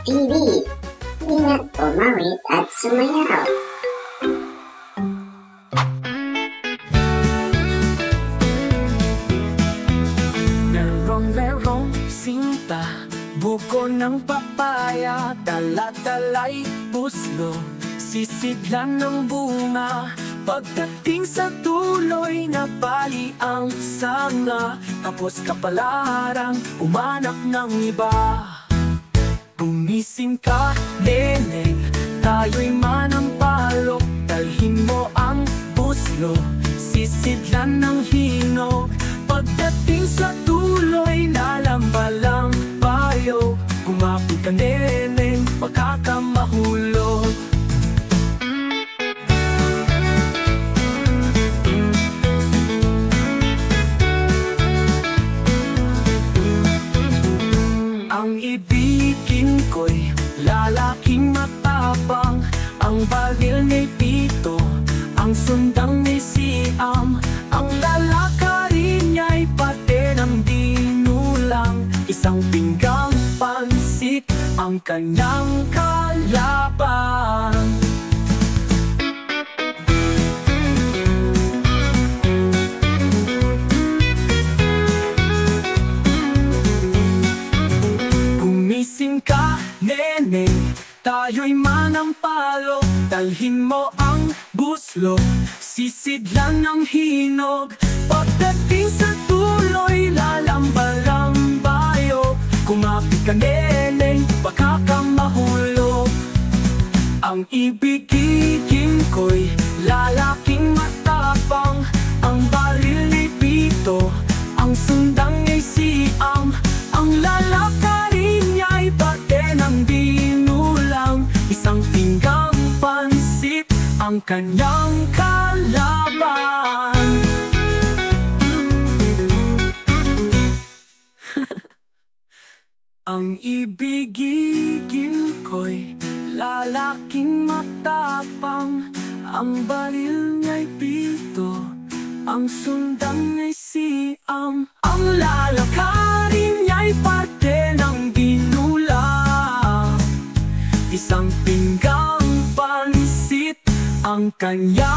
TV. Ingat umawit at sumayaw. Lerong-lerong sinta, buko ng papaya, dala-dala'y puslo, sisidlan ng bunga. Pagdating sa tuloy na bali ang sanga, tapos kapalaran, umanak ng iba. Gumising ka, neneng, tayo'y manampalok, dalhin mo ang puslo, sisidlan ng hinog. Pagdating sa tuloy na lambalambayo, kumapit ka, neneng, pagkakamahulog. Ang ibigin ko'y lalaking matapang, ang baril ni Pito, ang sundang ni Siam, ang lalakarin niya'y pati ng dinulang, isang pinggang pansit ang kanyang kalaban. Gumising ka, neneng, tayo'y manampalo, dalhin mo ang buslo, sisidlan ng hinog. Pagdating sa tuloy, lalambalambayo, kumapit ka, neneng, baka ka mahulog. Ang ibigin ko'y lalaking matapang, ang baril ni Pito, ang sundang ni Siam, ang lalakarin niya'y pati ng dinulang, isang pinggang pansit ang kanyang kalaban. Ang ibigin ko'y lalaking matapang, ang baril niya'y Pito, ang sundang ni Siam, ang lalakarin niya'y parte ng dinulang, isang pinggang pansit ang kanya